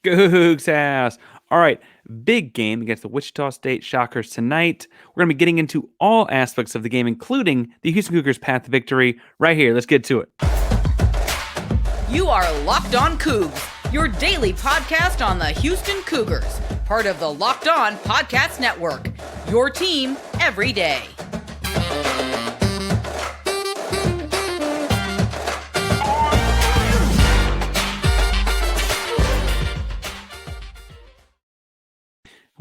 Coogs House. All right, big game against the Wichita State Shockers tonight. We're going to be getting into all aspects of the game, including the Houston Cougars' path to victory, right here. Let's get to it. You are Locked On Cougs, your daily podcast on the Houston Cougars, part of the Locked On Podcast Network, your team every day.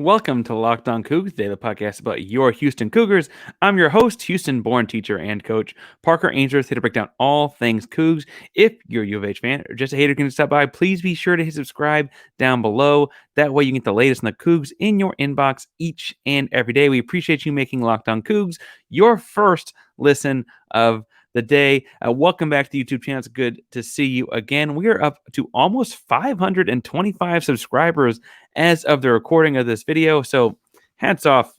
Welcome to Locked On Cougs, daily podcast about your Houston Cougars. I'm your host, Houston-born teacher and coach, Parker Ainsworth, here to break down all things Cougs. If you're a U of H fan or just a hater who can stop by, please be sure to hit subscribe down below. That way you can get the latest on the Cougs in your inbox each and every day. We appreciate you making Locked On Cougs your first listen of the day. Welcome back to the YouTube channel. It's good to see you again. We are up to almost 525 subscribers as of the recording of this video. So hats off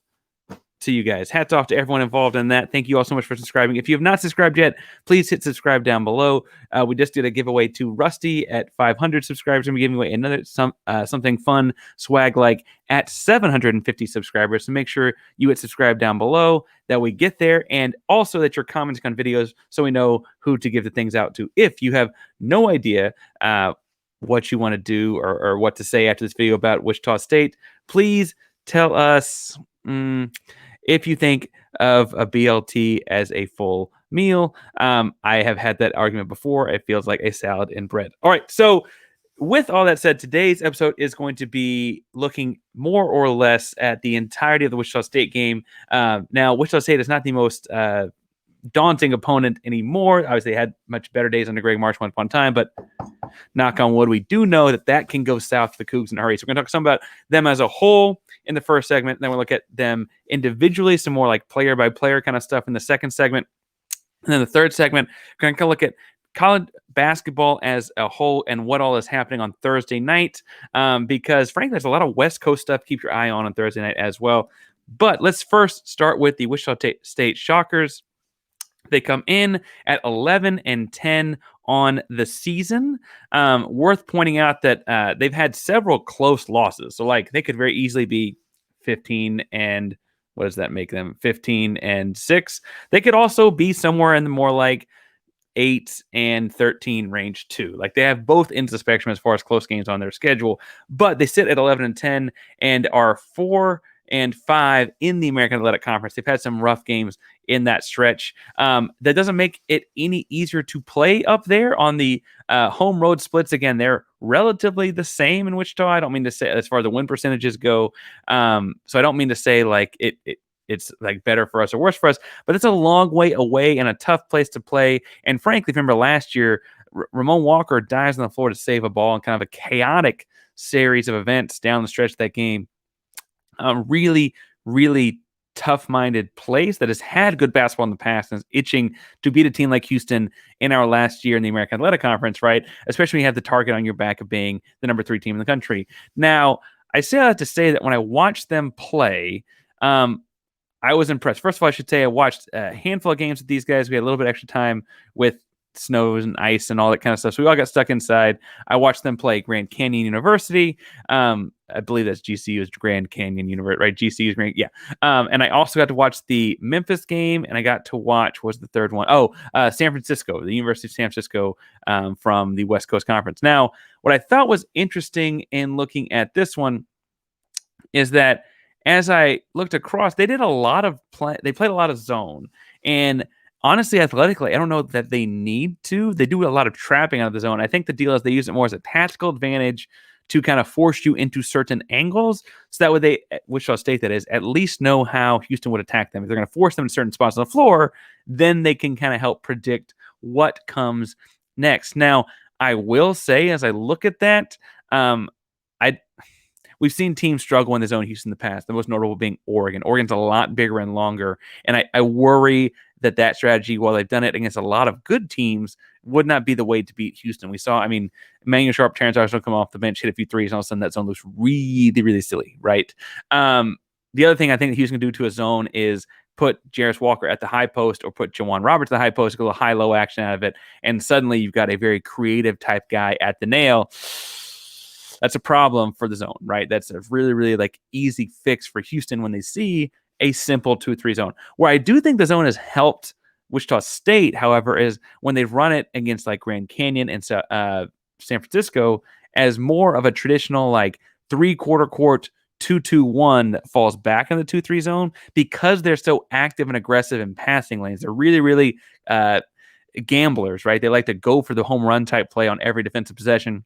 to you guys. Hats off to everyone involved in that. Thank you all so much for subscribing. If you have not subscribed yet, please hit subscribe down below. We just did a giveaway to Rusty at 500 subscribers, and we're giving away another something fun swag like at 750 subscribers. So make sure you hit subscribe down below that we get there, and also that you're commenting on videos so we know who to give the things out to. If you have no idea what you want to do or what to say after this video about Wichita State, please tell us if you think of a BLT as a full meal. I have had that argument before. It feels like a salad and bread. All right, so with all that said, today's episode is going to be looking more or less at the entirety of the Wichita State game. Now, Wichita State is not the most daunting opponent anymore. Obviously, they had much better days under Greg Marsh once upon a time, but knock on wood, we do know that can go south for the Cougs in a hurry. So we're going to talk some about them as a whole in the first segment, and then we'll look at them individually, some more like player-by-player kind of stuff in the second segment. And then the third segment, we're going to look at college basketball as a whole and what all is happening on Thursday night, because frankly, there's a lot of West Coast stuff to keep your eye on Thursday night as well. But let's first start with the Wichita State Shockers. They come in at 11-10 on the season. Worth pointing out that they've had several close losses. So, like, they could very easily be 15 and what does that make them? 15-6. They could also be somewhere in the more like 8-13 range too. Like, they have both ends of the spectrum as far as close games on their schedule, but they sit at 11-10 and are 4-5 in the American Athletic Conference. They've had some rough games in that stretch. That doesn't make it any easier to play up there on the home road splits. Again, they're relatively the same in Wichita. I don't mean to say as far as the win percentages go. So I don't mean to say like it's like better for us or worse for us, but it's a long way away and a tough place to play. And frankly, if you remember last year, Ramon Walker dies on the floor to save a ball in kind of a chaotic series of events down the stretch of that game. Really, really tough-minded place that has had good basketball in the past and is itching to beat a team like Houston in our last year in the American Athletic Conference, right? Especially when you have the target on your back of being the number 3 team in the country. Now, I say that to say that when I watched them play, I was impressed. First of all, I should say I watched a handful of games with these guys. We had a little bit extra time with snows and ice and all that kind of stuff. So we all got stuck inside. I watched them play Grand Canyon University. I believe that's GCU's Grand Canyon University, right? GCU's Grand, yeah. And I also got to watch the Memphis game, and I got to watch, what's the third one? San Francisco, the University of San Francisco from the West Coast Conference. Now, what I thought was interesting in looking at this one is that as I looked across, they did a lot of they played a lot of zone. And honestly, athletically, I don't know that they need to. They do a lot of trapping out of the zone. I think the deal is they use it more as a tactical advantage to kind of force you into certain angles. So that way they, Wichita State that is, at least know how Houston would attack them. If they're going to force them in certain spots on the floor, then they can kind of help predict what comes next. Now, I will say, as I look at that, we've seen teams struggle in the zone Houston in the past, the most notable being Oregon. Oregon's a lot bigger and longer, and I worry that strategy, while they've done it against a lot of good teams, would not be the way to beat Houston. We saw, Emmanuel Sharp, Terrence Armstrong come off the bench, hit a few threes, and all of a sudden that zone looks really, really silly, right? The other thing I think that Houston can do to a zone is put Jarace Walker at the high post or put Jawan Roberts at the high post, get a little high-low action out of it, and suddenly you've got a very creative type guy at the nail. That's a problem for the zone, right? That's a really, really like easy fix for Houston when they see a simple 2-3 zone. Where I do think the zone has helped Wichita State, however, is when they run it against like Grand Canyon and San Francisco as more of a traditional like 3/4 court 2-2-1 that falls back in the 2-3 zone because they're so active and aggressive in passing lanes. They're really, really gamblers, right? They like to go for the home run type play on every defensive possession.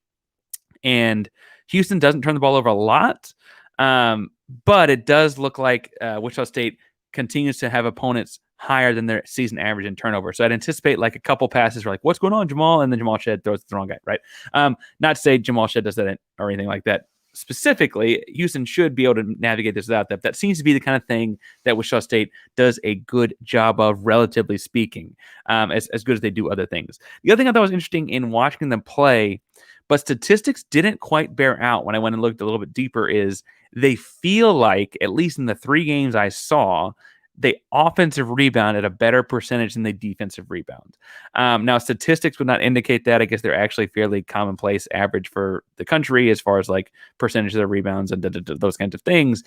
And Houston doesn't turn the ball over a lot, but it does look like Wichita State continues to have opponents higher than their season average in turnover. So I'd anticipate like a couple passes where like, what's going on, Jamal? And then Jamal Shed throws the wrong guy, right? Not to say Jamal Shed does that or anything like that. Specifically, Houston should be able to navigate this without that. That seems to be the kind of thing that Wichita State does a good job of, relatively speaking, as good as they do other things. The other thing I thought was interesting in watching them play, but statistics didn't quite bear out when I went and looked a little bit deeper, is they feel like, at least in the 3 games I saw, they offensive rebound at a better percentage than they defensive rebound. Now, statistics would not indicate that. I guess they're actually fairly commonplace average for the country as far as like percentage of their rebounds and those kinds of things.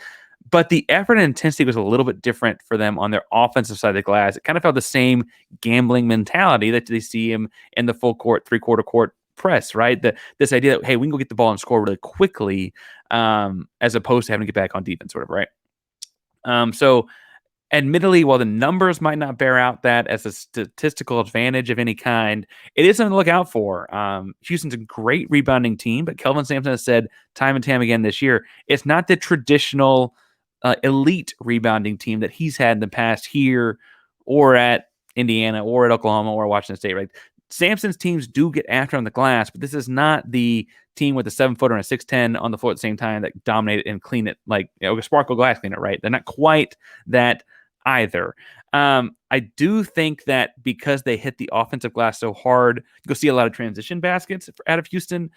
But the effort and intensity was a little bit different for them on their offensive side of the glass. It kind of felt the same gambling mentality that they see him in the full court, 3/4 court press, right? This idea that, hey, we can go get the ball and score really quickly, as opposed to having to get back on defense, sort of, right? So admittedly, while the numbers might not bear out that as a statistical advantage of any kind, it is something to look out for. Houston's a great rebounding team, but Kelvin Sampson has said time and time again this year, it's not the traditional elite rebounding team that he's had in the past here or at Indiana or at Oklahoma or Washington State, right? Sampson's teams do get after on the glass, but this is not the team with a 7-footer and a 6'10" on the floor at the same time that dominate it and clean it like, a sparkle glass cleaner, right? They're not quite that either. I do think that because they hit the offensive glass so hard, you'll see a lot of transition baskets out of Houston,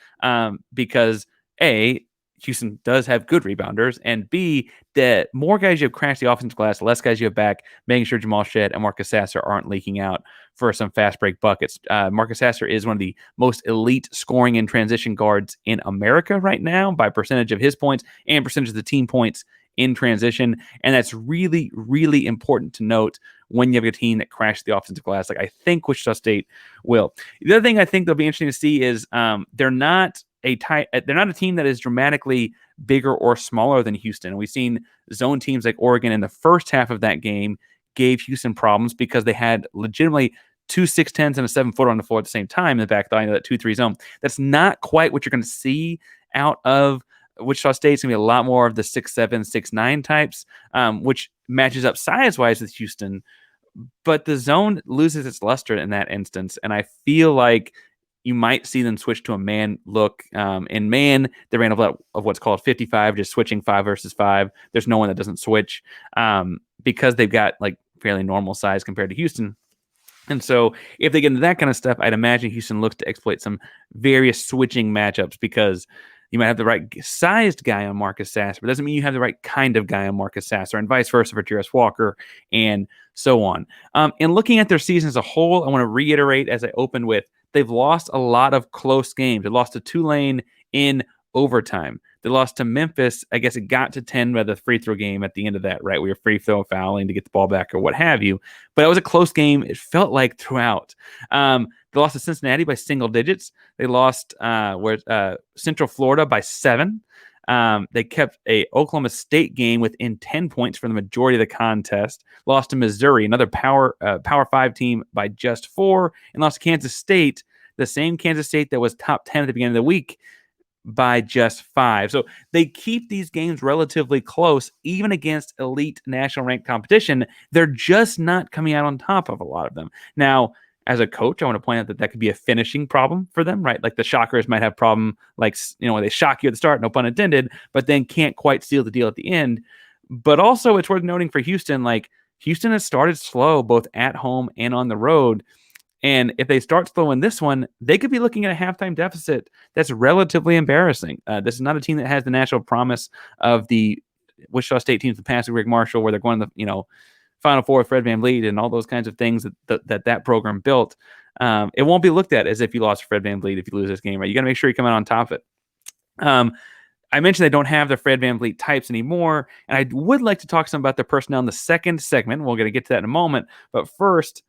because A, Houston does have good rebounders, and B, the more guys you have crash the offensive glass, the less guys you have back, making sure Jamal Shed and Marcus Sasser aren't leaking out for some fast break buckets. Marcus Sasser is one of the most elite scoring and transition guards in America right now by percentage of his points and percentage of the team points in transition. And that's really, really important to note when you have a team that crashes the offensive glass. Like I think Wichita State will. The other thing I think that'll be interesting to see is they're not a team that is dramatically bigger or smaller than Houston. We've seen zone teams like Oregon in the first half of that game gave Houston problems because they had legitimately 2 6'10s and a 7-footer on the floor at the same time in the back line of that 2-3 zone. That's not quite what you're going to see out of Wichita State's going to be a lot more of the 6'7", 6'9" types, which matches up size-wise with Houston. But the zone loses its luster in that instance, and I feel like you might see them switch to a man look. In man, they ran a lot of what's called 55, just switching 5 versus 5. There's no one that doesn't switch because they've got like fairly normal size compared to Houston. And so if they get into that kind of stuff, I'd imagine Houston looks to exploit some various switching matchups because you might have the right sized guy on Marcus Sasser, but it doesn't mean you have the right kind of guy on Marcus Sasser, and vice versa for Jarace Walker, and so on. In looking at their season as a whole, I want to reiterate, as I opened with, they've lost a lot of close games. They lost to Tulane in overtime. They lost to Memphis. I guess it got to 10 by the free throw game at the end of that, right? We were free throw fouling to get the ball back or what have you. But it was a close game. It felt like throughout. They lost to Cincinnati by single digits. They lost Central Florida by 7. They kept a Oklahoma State game within 10 points for the majority of the contest. Lost to Missouri, another Power 5 team, by just 4. And lost to Kansas State, the same Kansas State that was top 10 at the beginning of the week, by just 5. So they keep these games relatively close, even against elite national ranked competition. They're just not coming out on top of a lot of them. Now, as a coach, I want to point out that could be a finishing problem for them, right? Like the Shockers might have a problem, like, when they shock you at the start, no pun intended, but then can't quite seal the deal at the end. But also, it's worth noting for Houston, like Houston has started slow both at home and on the road. And if they start slow in this one, they could be looking at a halftime deficit that's relatively embarrassing. This is not a team that has the natural promise of the Wichita State teams, the past with Rick Marshall, where they're going to the Final Four with Fred VanVleet and all those kinds of things that program built. It won't be looked at as if you lost Fred VanVleet if you lose this game, right? You got to make sure you come out on top of it. I mentioned they don't have the Fred VanVleet types anymore, and I would like to talk some about their personnel in the second segment. We're going to get to that in a moment. But first,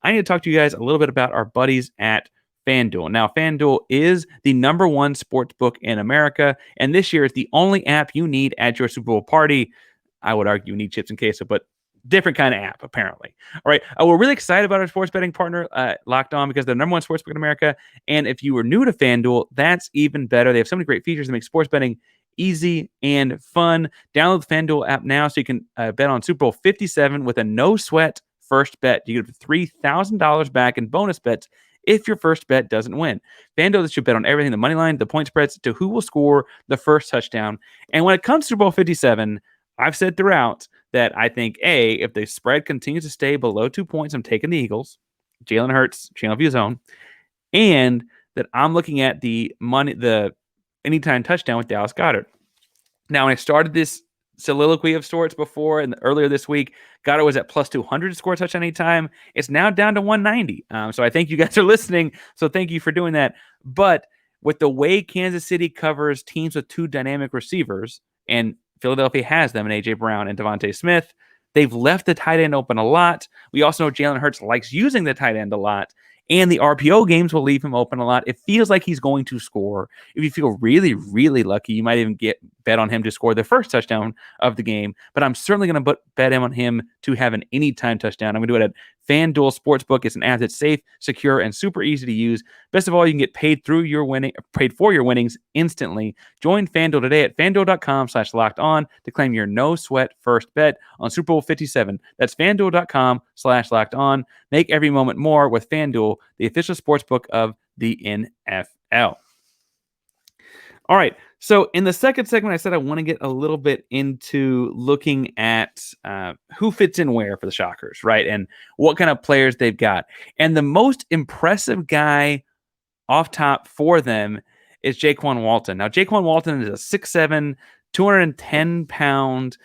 I need to talk to you guys a little bit about our buddies at FanDuel. Now, FanDuel is the #1 sports book in America, and this year is the only app you need at your Super Bowl party. I would argue you need chips and queso, but different kind of app, apparently. All right. We're really excited about our sports betting partner, Locked On, because they're the #1 sports book in America. And if you were new to FanDuel, that's even better. They have so many great features that make sports betting easy and fun. Download the FanDuel app now so you can bet on Super Bowl 57 with a no sweat first bet. You get $3,000 back in bonus bets if your first bet doesn't win. FanDuel lets you bet on everything, the money line, the point spreads, to who will score the first touchdown. And when it comes to Super Bowl 57, I've said throughout that I think, if the spread continues to stay below 2 points, I'm taking the Eagles. Jalen Hurts, channel view zone. And that I'm looking at the anytime touchdown with Dallas Goedert. Now, when I started this soliloquy of sorts before and earlier this week, Goddard was at plus 200 to score a touchdown anytime. It's now down to 190. So I think you guys are listening. So thank you for doing that. But with the way Kansas City covers teams with two dynamic receivers, and Philadelphia has them in A.J. Brown and Devontae Smith, they've left the tight end open a lot. We also know Jalen Hurts likes using the tight end a lot. And the RPO games will leave him open a lot. It feels like he's going to score. If you feel really, really lucky, you might even bet on him to score the first touchdown of the game. But I'm certainly going to bet him on him to have an anytime touchdown. I'm going to do it at FanDuel Sportsbook. It's an app that's safe, secure, and super easy to use. Best of all, you can get paid for your winnings instantly. Join FanDuel today at FanDuel.com/lockedon to claim your no sweat first bet on Super Bowl 57. That's FanDuel.com/lockedon. Make every moment more with FanDuel, the official sportsbook of the NFL. All right. So in the second segment, I said I want to get a little bit into looking at who fits in where for the Shockers, right? And what kind of players they've got. And the most impressive guy off top for them is Jaquan Walton. Now, Jaquan Walton is a 6'7", 210-pound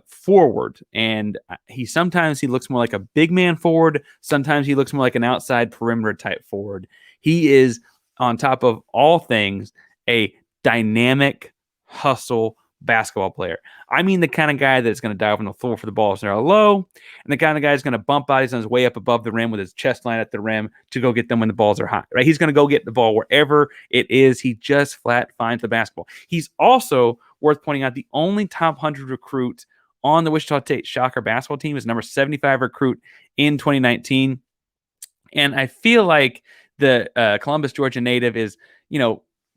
forward. And sometimes he looks more like a big man forward. Sometimes he looks more like an outside perimeter type forward. He is, on top of all things, a dynamic hustle basketball player. I mean the kind of guy that's going to dive on the floor for the balls that are low, and the kind of guy that's going to bump bodies on his way up above the rim with his chest line at the rim to go get them when the balls are high, right? He's going to go get the ball wherever it is. He just flat finds the basketball. He's also, worth pointing out, the only top 100 recruit on the Wichita State Shocker basketball team. Is number 75 recruit in 2019. And I feel like the Columbus, Georgia native is,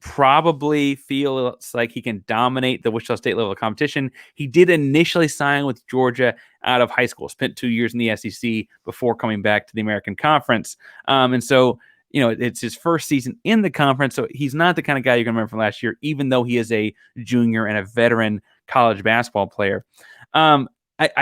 probably feels like he can dominate the Wichita State level of competition. He did initially sign with Georgia out of high school, spent 2 years in the SEC before coming back to the American Conference. And so, it's his first season in the conference. So he's not the kind of guy you're going to remember from last year, even though he is a junior and a veteran college basketball player. I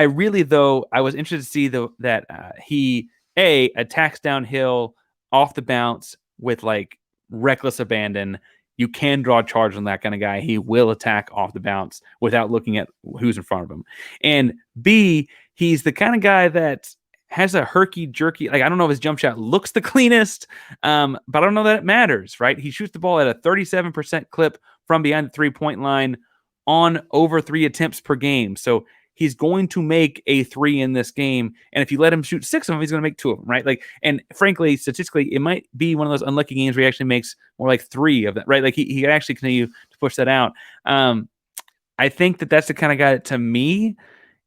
really, though, I was interested to see that he attacks downhill off the bounce with like reckless abandon. You can draw charge on that kind of guy. He will attack off the bounce without looking at who's in front of him. And B, he's the kind of guy that has a herky-jerky, I don't know if his jump shot looks the cleanest, but I don't know that it matters, right? He shoots the ball at a 37% clip from behind the three-point line on over 3 attempts per game. So he's going to make a 3 in this game. And if you let him shoot 6 of them, he's going to make 2 of them, right? And frankly, statistically, it might be one of those unlucky games where he actually makes more like 3 of them, right? He can actually continue to push that out. I think that's the kind of guy that, to me,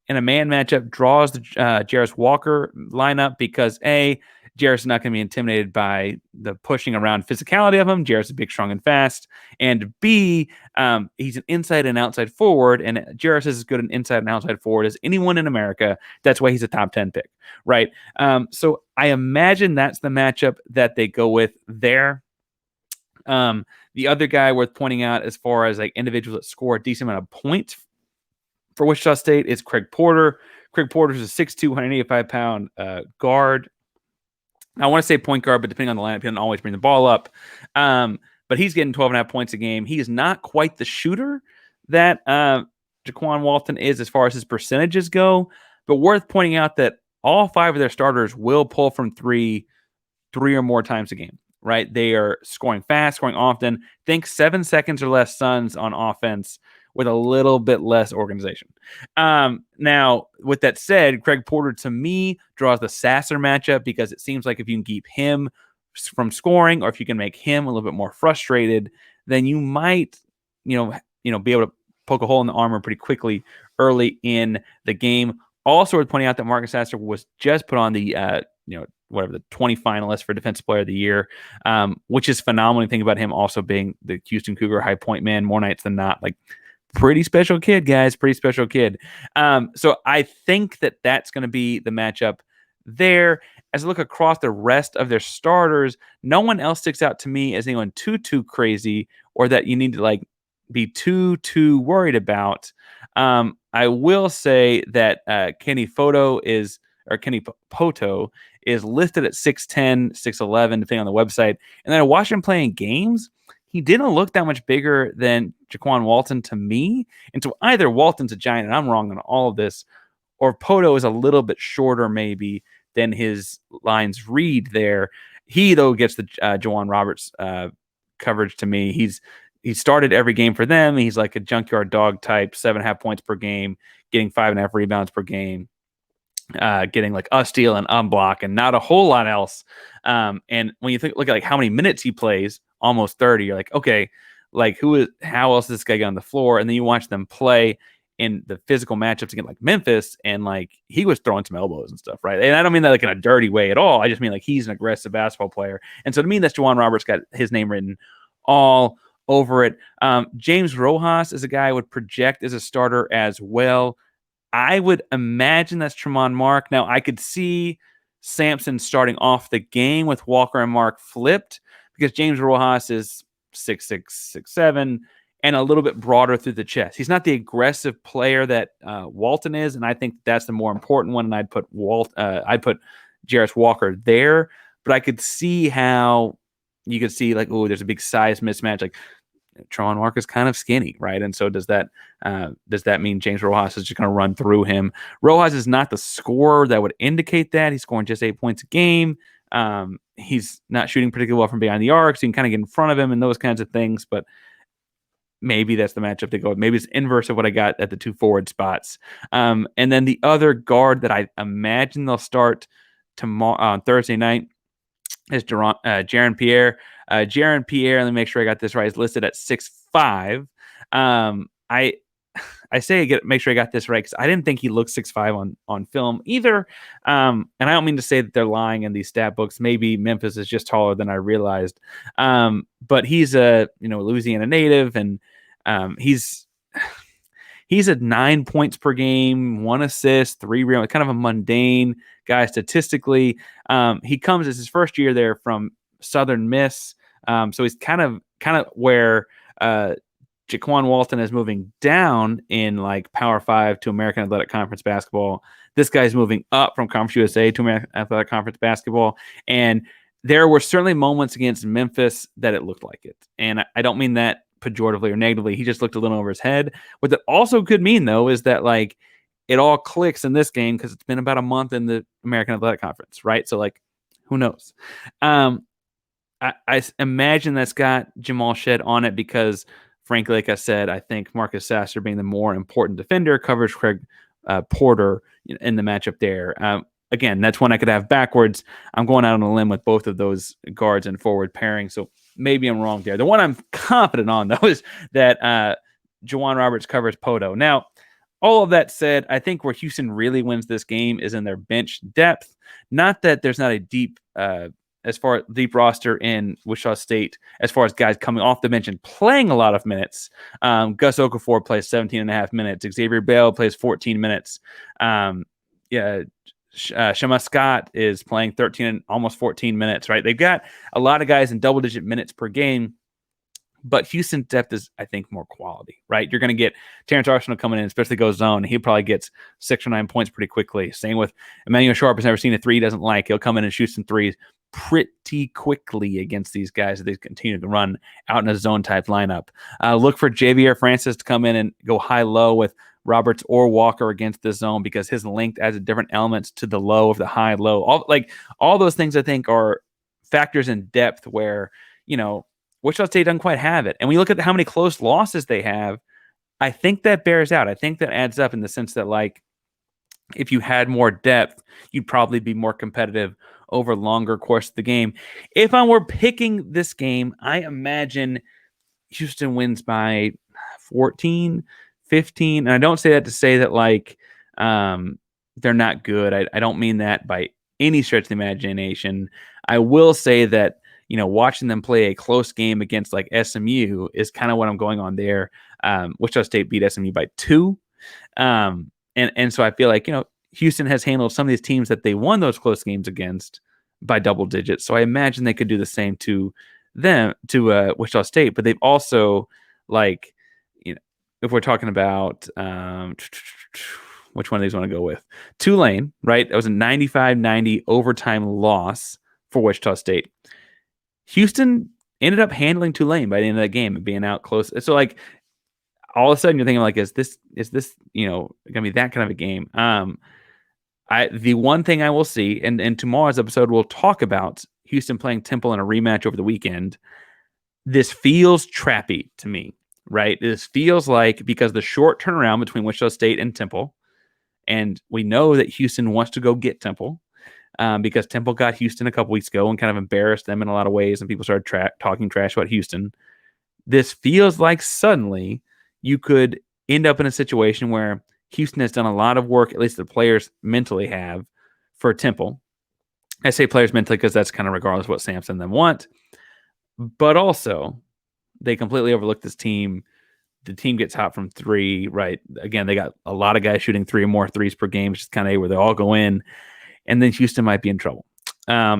in a man matchup, draws the Jarace Walker lineup because Jarace is not going to be intimidated by the pushing around physicality of him. Jarace is big, strong, and fast. And B, he's an inside and outside forward, and Jarace is as good an inside and outside forward as anyone in America. That's why he's a top 10 pick, right? So I imagine that's the matchup that they go with there. The other guy worth pointing out as far as individuals that score a decent amount of points for Wichita State is Craig Porter. Craig Porter is a 6'2", 185-pound guard. I want to say point guard, but depending on the lineup, he doesn't always bring the ball up. But he's getting 12.5 points a game. He is not quite the shooter that Jaquan Walton is as far as his percentages go, but worth pointing out that all 5 of their starters will pull from 3 or more times a game, right? They are scoring fast, scoring often. Think 7 seconds or less Suns on offense with a little bit less organization. Now, with that said, Craig Porter, to me, draws the Sasser matchup because it seems like if you can keep him from scoring, or if you can make him a little bit more frustrated, then you might, be able to poke a hole in the armor pretty quickly early in the game. Also worth pointing out that Marcus Sasser was just put on the, the 20 finalists for Defensive Player of the Year, which is phenomenal. Think about him also being the Houston Cougar high point man more nights than not. Like, pretty special kid, guys. Pretty special kid. So I think that that's going to be the matchup there. As I look across the rest of their starters, no one else sticks out to me as anyone too crazy or that you need to be too worried about. I will say that Kenny Poto is listed at 6'10", 6'11", depending on the website. And then I watched him playing games. He didn't look that much bigger than Jaquan Walton to me. And so either Walton's a giant, and I'm wrong on all of this, or Poto is a little bit shorter maybe than his lines read there. He, though, gets the Juwan Roberts coverage to me. He started every game for them. He's like a junkyard dog type, 7.5 points per game, getting 5.5 rebounds per game, getting like a steal and unblock and not a whole lot else. And when you look at how many minutes he plays, almost 30, you're like, okay, how else is this guy get on the floor? And then you watch them play in the physical matchups against Memphis, and he was throwing some elbows and stuff, right? And I don't mean that in a dirty way at all. I just mean he's an aggressive basketball player. And so to me, that's Juwan Roberts got his name written all over it. James Rojas is a guy I would project as a starter as well. I would imagine that's Tremont Mark. Now, I could see Sampson starting off the game with Walker and Mark flipped because James Rojas is 6'6", 6'7", and a little bit broader through the chest. He's not the aggressive player that Walton is, and I think that's the more important one, and I'd put Jarace Walker there. But I could see how you could see there's a big size mismatch. Tremont Mark is kind of skinny, right? And so does that mean James Rojas is just going to run through him? Rojas is not the scorer that would indicate that. He's scoring just 8 points a game. He's not shooting particularly well from behind the arc, so you can kind of get in front of him and those kinds of things. But maybe that's the matchup to go with. Maybe it's inverse of what I got at the 2 forward spots. And then the other guard that I imagine they'll start tomorrow on Thursday night is Jaron Pierre. Jaron Pierre, let me make sure I got this right, is listed at 6'5". I say make sure I got this right because I didn't think he looked 6'5" on film either. And I don't mean to say that they're lying in these stat books. Maybe Memphis is just taller than I realized. But he's a Louisiana native, and he's at 9 points per game, 1 assist, 3 rebounds, kind of a mundane guy statistically. He comes as his first year there from Southern Miss. So he's kind of where Jaquan Walton is moving down in Power 5 to American Athletic Conference basketball. This guy's moving up from Conference USA to American Athletic Conference basketball. And there were certainly moments against Memphis that it looked like it. And I don't mean that pejoratively or negatively. He just looked a little over his head. What that also could mean, though, is that it all clicks in this game because it's been about a month in the American Athletic Conference, right? So who knows? I imagine that's got Jamal Shed on it because, frankly, like I said, I think Marcus Sasser being the more important defender covers Craig Porter in the matchup there. Again, that's one I could have backwards. I'm going out on a limb with both of those guards and forward pairing, so maybe I'm wrong there. The one I'm confident on, though, is that Juwan Roberts covers Poto. Now, all of that said, I think where Houston really wins this game is in their bench depth. Not that there's not a deep roster in Wichita State as far as guys coming off the bench and playing a lot of minutes. Gus Okafor plays 17.5 minutes. Xavier Bale plays 14 minutes. Shema Scott is playing 13 and almost 14 minutes, right? They've got a lot of guys in double-digit minutes per game, but Houston's depth is, I think, more quality, right? You're going to get Terrence Arsenal coming in, especially goes zone. He probably gets 6 or 9 points pretty quickly. Same with Emmanuel Sharp, has never seen a three he doesn't like. He'll come in and shoot some threes pretty quickly against these guys as they continue to run out in a zone-type lineup. Look for Javier Francis to come in and go high-low with Roberts or Walker against the zone because his length adds different elements to the low of the high-low. All those things I think are factors in depth where, Wichita State doesn't quite have it. And when you look at how many close losses they have, I think that bears out. I think that adds up in the sense that, like, if you had more depth, you'd probably be more competitive over longer course of the game. If I were picking this game, I imagine Houston wins by 14, 15. And I don't say that to say that, like, they're not good. I don't mean that by any stretch of the imagination. I will say that, watching them play a close game against like SMU is kind of what I'm going on there. Wichita State beat SMU by 2. And so I feel like, Houston has handled some of these teams that they won those close games against by double digits. So I imagine they could do the same to Wichita State. But they've also, like, if we're talking about which one of these want to go with? Tulane, right? That was a 95-90 overtime loss for Wichita State. Houston ended up handling Tulane by the end of that game and being out close. So, like, all of a sudden you're thinking, like, is this gonna be that kind of a game? The one thing I will see, and tomorrow's episode we'll talk about Houston playing Temple in a rematch over the weekend. This feels trappy to me, right? This feels like, because the short turnaround between Wichita State and Temple, and we know that Houston wants to go get Temple, because Temple got Houston a couple weeks ago and kind of embarrassed them in a lot of ways, and people started talking trash about Houston. This feels like suddenly you could end up in a situation where Houston has done a lot of work, at least the players mentally have, for Temple. I say players mentally because that's kind of regardless of what Sampson and them want. But also, they completely overlooked this team. The team gets hot from 3, right? Again, they got a lot of guys shooting 3 or more threes per game, which is kind of where they all go in. And then Houston might be in trouble.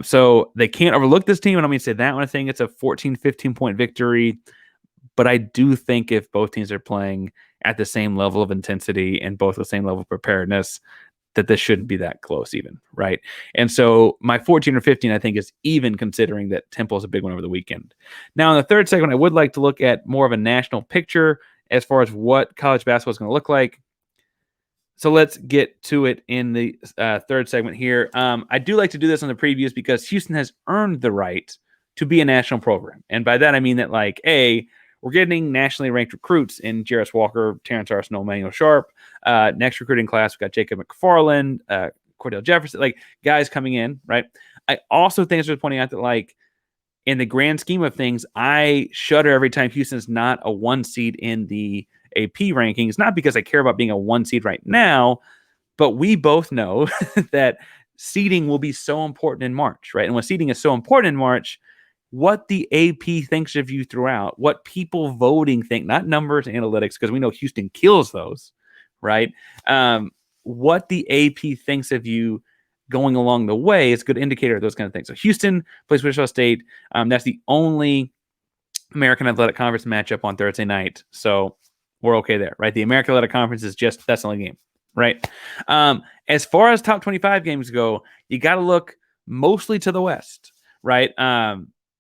So they can't overlook this team. I don't mean to say that when I think it's a 14, 15-point victory. But I do think if both teams are playing at the same level of intensity and both the same level of preparedness, that this shouldn't be that close even, right? And so my 14 or 15, I think, is even, considering that Temple is a big one over the weekend. Now, in the third segment, I would like to look at more of a national picture as far as what college basketball is going to look like. So let's get to it in the third segment here. I do like to do this on the previews because Houston has earned the right to be a national program. And by that, I mean that, like, we're getting nationally ranked recruits in Jarace Walker, Terrence Arsenal, Emmanuel Sharp. Next recruiting class, we've got Jacob McFarland, Cordell Jefferson, like, guys coming in, right? I also think it's worth pointing out that, like, in the grand scheme of things, I shudder every time Houston's not a 1 seed in the AP rankings, not because I care about being a 1 seed right now, but we both know that seeding will be so important in March, right? And when seeding is so important in March, what the AP thinks of you throughout, what people voting think, not numbers, analytics, because we know Houston kills those, right? What the AP thinks of you going along the way is a good indicator of those kind of things. So Houston plays Wichita State. That's the only American Athletic Conference matchup on Thursday night. So we're okay there, right? The American Athletic Conference is just, that's the only game, right? As far as top 25 games go, you got to look mostly to the West, right?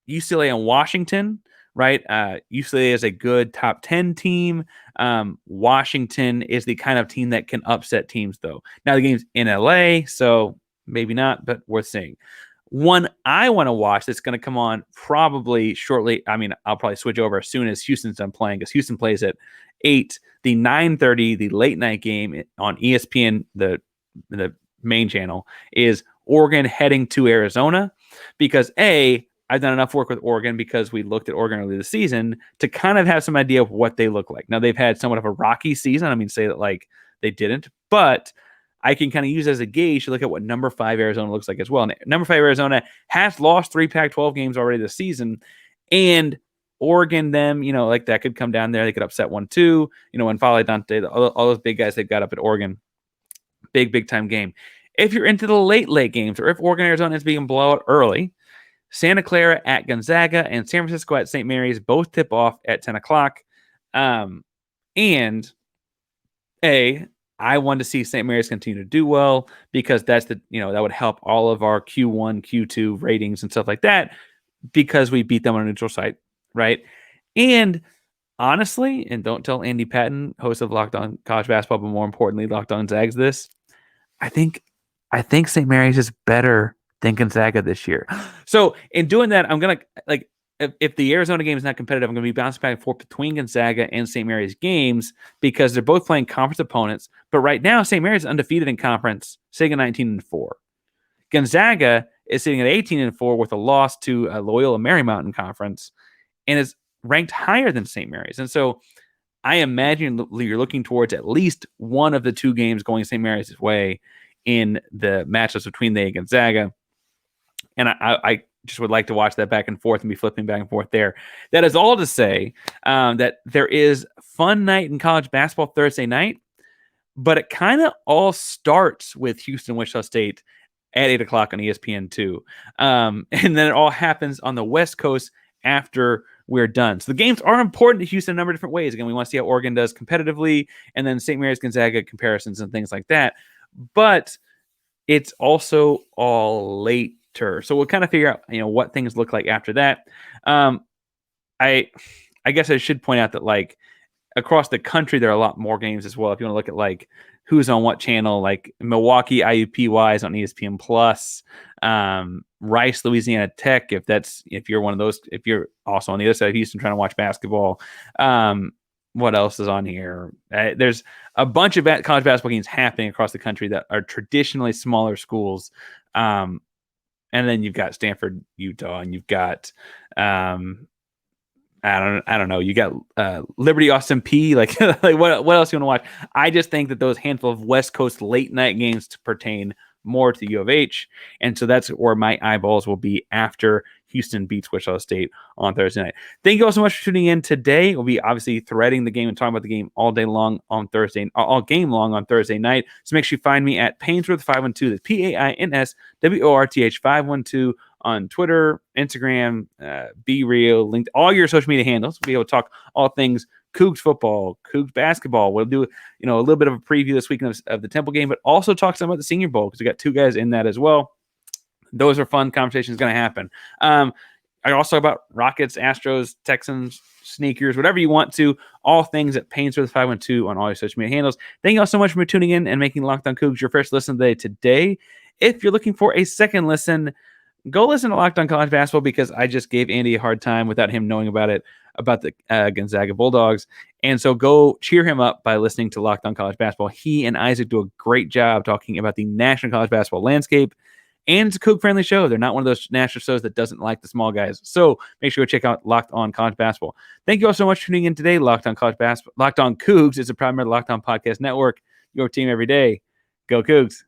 UCLA and Washington, right? UCLA is a good top 10 team. Washington is the kind of team that can upset teams, though. Now, the game's in LA, so maybe not, but worth seeing. One I want to watch that's going to come on probably shortly. I mean, I'll probably switch over as soon as Houston's done playing, because Houston plays at 8. The 9:30, the late night game on ESPN, the main channel, is Oregon heading to Arizona, because I've done enough work with Oregon, because we looked at Oregon early this season, to kind of have some idea of what they look like. Now, they've had somewhat of a rocky season. I mean, say that like they didn't, but I can kind of use as a gauge to look at what number 5 Arizona looks like as well. And number 5 Arizona has lost 3 Pac-12 games already this season. And Oregon, them, like, that could come down there. They could upset 1-2, and Fale Dante, all those big guys they've got up at Oregon. Big time game. If you're into the late games, or if Oregon, Arizona is being blown out early, Santa Clara at Gonzaga and San Francisco at St. Mary's both tip off at 10 o'clock. And I want to see St. Mary's continue to do well, because that's that would help all of our Q1, Q2 ratings and stuff like that, because we beat them on a neutral site, right? And honestly, and don't tell Andy Patton, host of Locked On College Basketball, but more importantly, Locked On Zags, this, I think St. Mary's is better than Gonzaga this year. So in doing that, I'm going to, like, if the Arizona game is not competitive, I'm going to be bouncing back and forth between Gonzaga and St. Mary's games because they're both playing conference opponents. But right now, St. Mary's is undefeated in conference, sitting at 19-4. Gonzaga is sitting at 18-4 with a loss to Loyola Marymount Conference and is ranked higher than St. Mary's. And so I imagine you're looking towards at least one of the two games going St. Mary's way in the matchups between they and Gonzaga. And I just would like to watch that back and forth and be flipping back and forth there. That is all to say that there is fun night in college basketball Thursday night, but it kind of all starts with Houston, Wichita State at 8 o'clock on ESPN2. And then it all happens on the West Coast after we're done. So the games are important to Houston in a number of different ways. Again, we want to see how Oregon does competitively, and then St. Mary's Gonzaga comparisons and things like that. But it's also all later. So we'll kind of figure out, what things look like after that. I guess I should point out that, like, across the country, there are a lot more games as well. If you want to look at, like, who's on what channel, like Milwaukee IUPY is on ESPN Plus, Rice, Louisiana Tech, if you're one of those, if you're also on the other side of Houston trying to watch basketball. What else is on here? There's a bunch of college basketball games happening across the country that are traditionally smaller schools. And then you've got Stanford, Utah, and you've got, I don't know. You got Liberty, Austin P. Like, like what else you want to watch? I just think that those handful of West Coast late night games pertain more to U of H, and so that's where my eyeballs will be after Houston beats Wichita State on Thursday night. Thank you all so much for tuning in today. We'll be obviously threading the game and talking about the game all day long on Thursday, all game long on Thursday night. So make sure you find me at Painsworth512. That's PAINSWORTH512 on Twitter, Instagram, Be Real, linked all your social media handles. We'll be able to talk all things Cougs football, Cougs basketball. We'll do, a little bit of a preview this week of the Temple game, but also talk some about the Senior Bowl because we got two guys in that as well. Those are fun conversations going to happen. I also talk about Rockets, Astros, Texans, sneakers, whatever you want to. All things at Painsworth512 on all your social media handles. Thank you all so much for tuning in and making Locked On Cougs your first listen today. If you're looking for a second listen, go listen to Locked On College Basketball because I just gave Andy a hard time without him knowing about it, about the Gonzaga Bulldogs. And so go cheer him up by listening to Locked On College Basketball. He and Isaac do a great job talking about the national college basketball landscape. And it's a Coug-friendly show. They're not one of those national shows that doesn't like the small guys. So make sure you check out Locked On College Basketball. Thank you all so much for tuning in today. Locked On College Basketball. Locked On Cougs is a primary Locked On Podcast Network. Your team every day. Go Cougs.